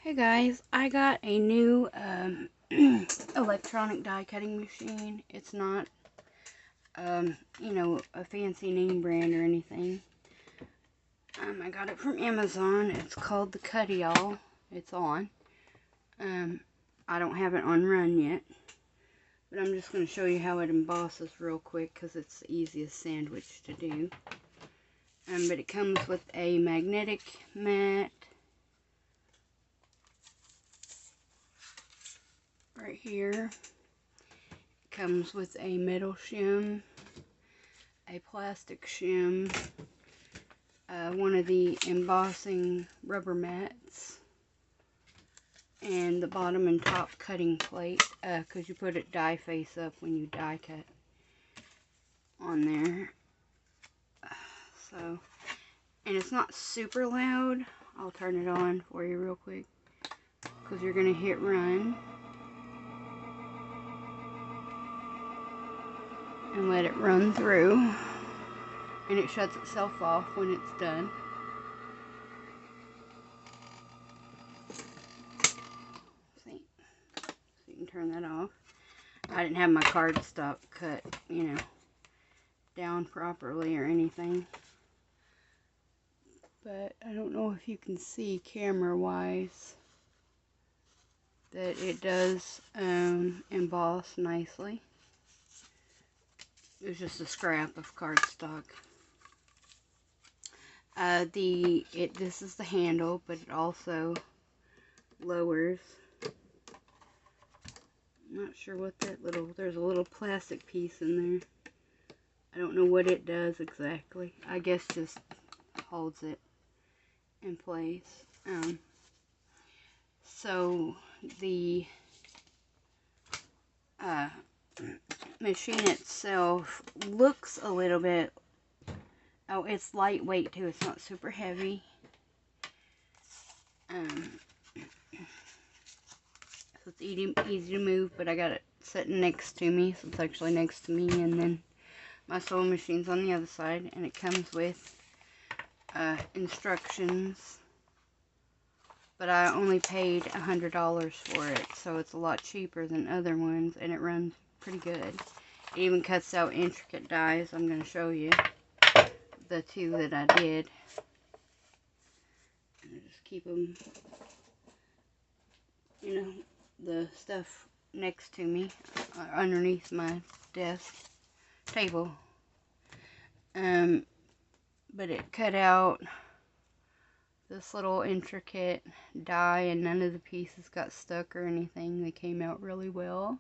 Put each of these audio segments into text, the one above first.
Hey guys, I got a new electronic die cutting machine. It's not, a fancy name brand or anything. I got it from Amazon. It's called the Cudiall. It's on. I don't have it on run yet, but I'm just going to show you how it embosses real quick because it's the easiest sandwich to do. But it comes with a magnetic mat right here. It comes with a metal shim, a plastic shim, one of the embossing rubber mats, and the bottom and top cutting plate, because you put it die face up when you die cut on there. And it's not super loud. I'll turn it on for you real quick, because you're going to hit run and let it run through, and it shuts itself off when it's done. See, so you can turn that off. I didn't have my cardstock cut, down properly or anything, but I don't know if you can see camera wise that it does emboss nicely. It was just a scrap of cardstock. This is the handle, but it also lowers. I'm not sure what there's a little plastic piece in there. I don't know what it does exactly. I guess just holds it in place. So the machine itself looks a little bit, it's lightweight too. It's not super heavy. So it's easy to move, but I got it sitting next to me, so it's actually next to me, and then my sewing machine's on the other side, and it comes with instructions, but I only paid $100 for it, so it's a lot cheaper than other ones, and it runs pretty good. It even cuts out intricate dies. I'm going to show you the two that I did. And I just keep them, the stuff next to me, underneath my desk table. But it cut out this little intricate die, and none of the pieces got stuck or anything. They came out really well.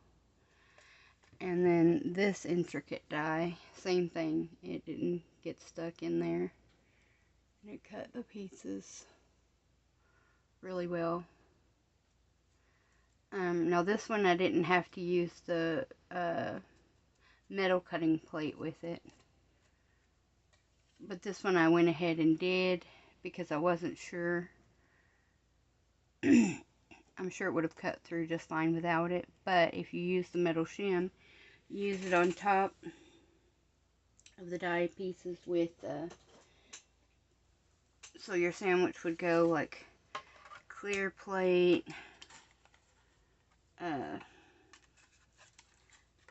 And then this intricate die, same thing. It didn't get stuck in there. And it cut the pieces really well. Now this one I didn't have to use the metal cutting plate with it. But this one I went ahead and did because I wasn't sure. I'm sure it would have cut through just fine without it. But if you use the metal shim, use it on top of the die pieces with, so your sandwich would go like clear plate,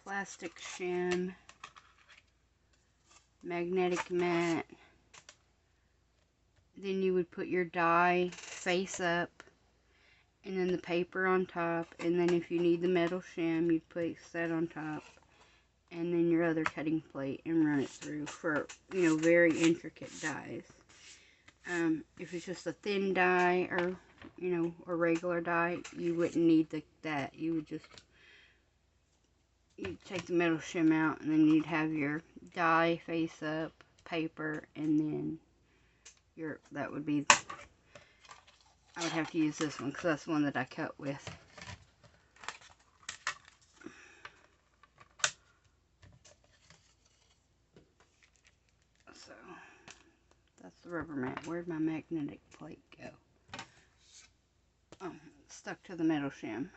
plastic shim, magnetic mat. Then you would put your die face up, and then the paper on top, and then if you need the metal shim, you'd place that on top, and then your other cutting plate, and run it through for, very intricate dies. If it's just a thin die, or, a regular die, you wouldn't need that. You'd take the metal shim out, and then you'd have your die face up, paper, and then that would be, I would have to use this one because that's the one that I cut with. So, that's the rubber mat. Where'd my magnetic plate go? Oh, it's stuck to the metal shim.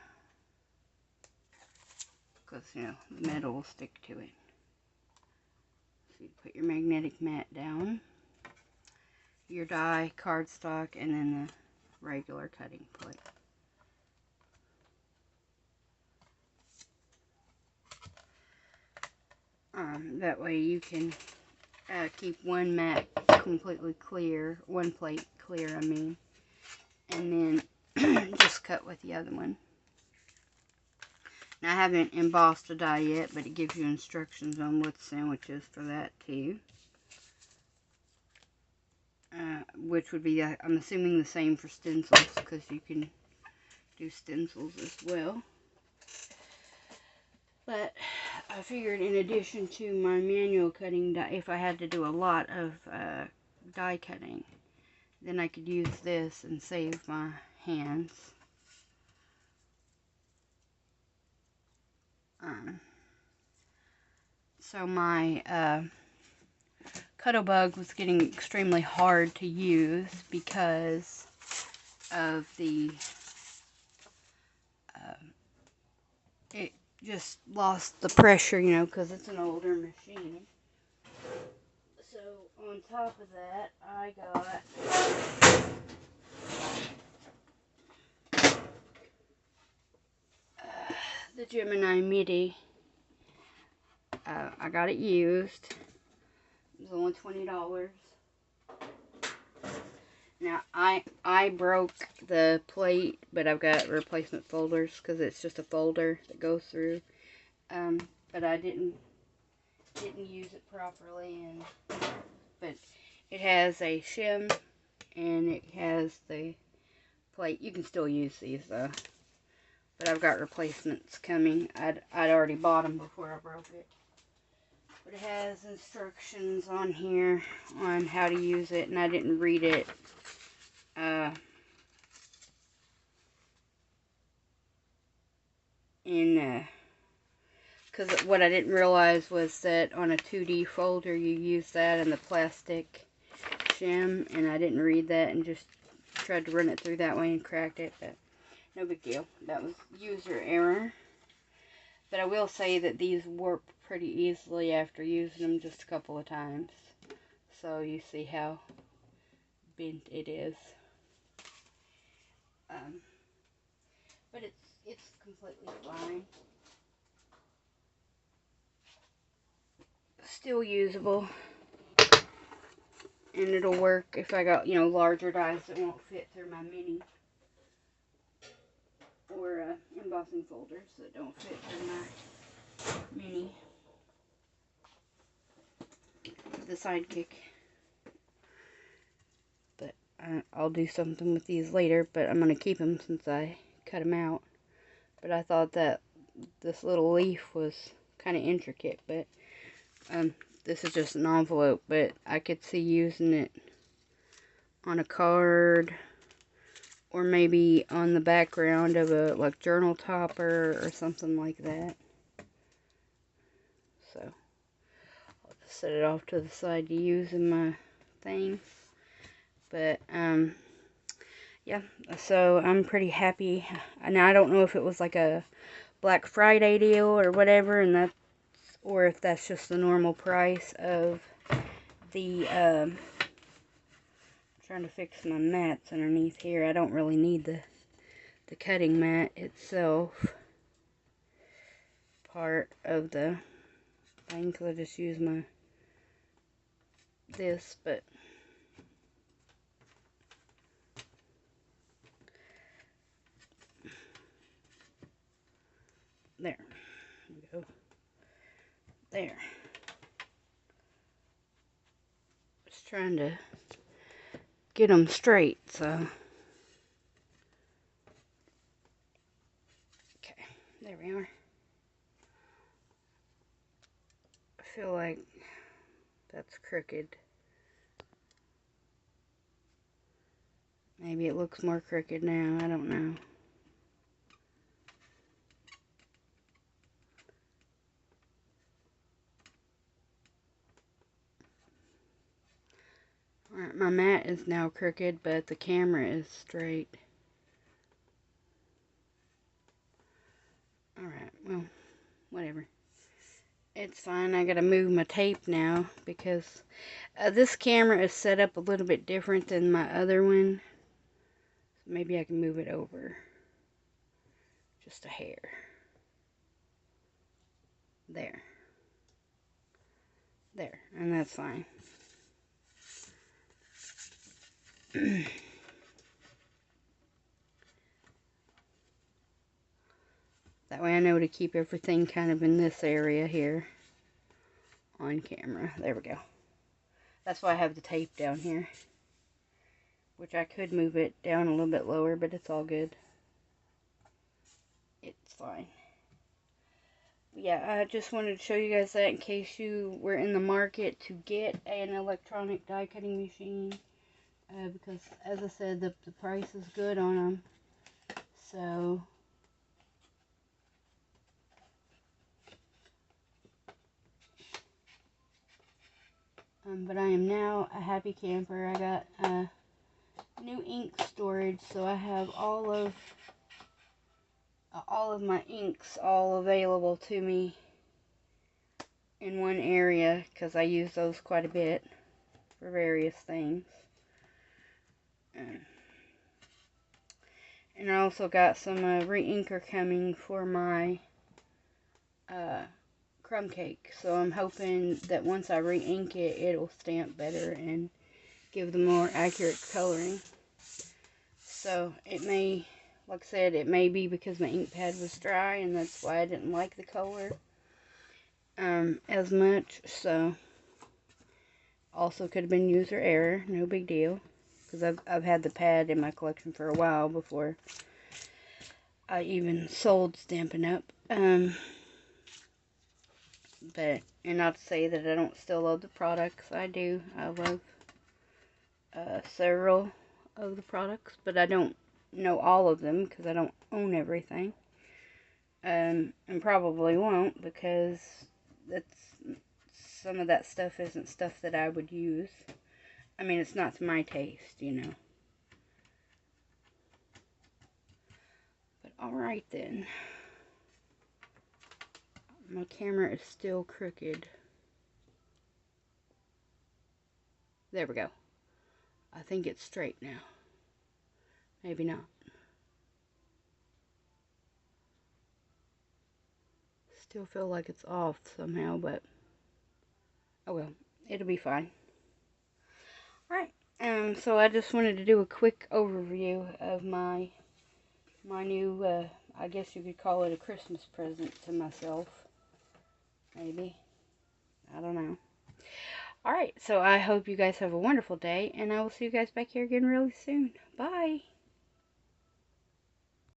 Because, the metal will stick to it. So you put your magnetic mat down, your die, cardstock, and then the regular cutting plate. That way you can keep one mat completely clear, one plate clear, I mean, and then just cut with the other one. Now, I haven't embossed a die yet, but it gives you instructions on what sandwiches for that too. Which would be, I'm assuming, the same for stencils, because you can do stencils as well. But I figured, in addition to my manual cutting die, if I had to do a lot of die cutting, then I could use this and save my hands. So my Cuttlebug was getting extremely hard to use because of the it just lost the pressure, you know, because it's an older machine. So on top of that, I got the Gemini MIDI. I got it used. It was only $20. Now, I broke the plate, but I've got replacement folders because it's just a folder that goes through. But I didn't use it properly, but it has a shim and it has the plate. You can still use these though, but I've got replacements coming. I'd already bought them before I broke it. But it has instructions on here on how to use it, and I didn't read it. Because what I didn't realize was that on a 2D folder you use that in the plastic shim, and I didn't read that and just tried to run it through that way and cracked it, but no big deal. That was user error. But I will say that these warp pretty easily after using them just a couple of times. So you see how bent it is. But it's completely fine. Still usable. And it'll work if I got, you know, larger dies that won't fit through my mini. Or embossing folders that don't fit through my mini. The Sidekick. But I'll do something with these later, but I'm going to keep them since I cut them out. But I thought that this little leaf was kind of intricate, but this is just an envelope, but I could see using it on a card or maybe on the background of a like journal topper or something like that. So I'll just set it off to the side to use in my things. But yeah, so I'm pretty happy. Now I don't know if it was like a Black Friday deal or whatever, and that's, or if that's just the normal price of the trying to fix my mats underneath here. I don't really need the cutting mat itself part of the thing, because I just use this, but there we go. There. Just trying to get them straight, so. Okay, there we are. I feel like that's crooked. Maybe it looks more crooked now, I don't know. Alright, my mat is now crooked, but the camera is straight. Alright, well, whatever. It's fine. I gotta move my tape now because this camera is set up a little bit different than my other one. So maybe I can move it over just a hair. There. There, and that's fine. That way I know to keep everything kind of in this area here on camera. There we go. That's why I have the tape down here, which I could move it down a little bit lower, but it's all good. It's fine. Yeah, I just wanted to show you guys that in case you were in the market to get an electronic die cutting machine. Because, as I said, the price is good on them. So, but I am now a happy camper. I got new ink storage, so I have all of my inks all available to me in one area, because I use those quite a bit for various things. And I also got some re-inker coming for my crumb cake. So I'm hoping that once I re-ink it, it'll stamp better and give the more accurate coloring. So it may, like I said, it may be because my ink pad was dry and that's why I didn't like the color as much. So also could have been user error, no big deal, because I've had the pad in my collection for a while before I even sold Stampin' Up. But, and not to say that I don't still love the products. I do. I love several of the products, but I don't know all of them because I don't own everything. And probably won't, because some of that stuff isn't stuff that I would use. I mean, it's not to my taste, you know. But alright then. My camera is still crooked. There we go. I think it's straight now. Maybe not. Still feel like it's off somehow, but oh well, it'll be fine. Alright, so I just wanted to do a quick overview of my new, I guess you could call it a Christmas present to myself. Maybe. I don't know. Alright, so I hope you guys have a wonderful day, and I will see you guys back here again really soon. Bye!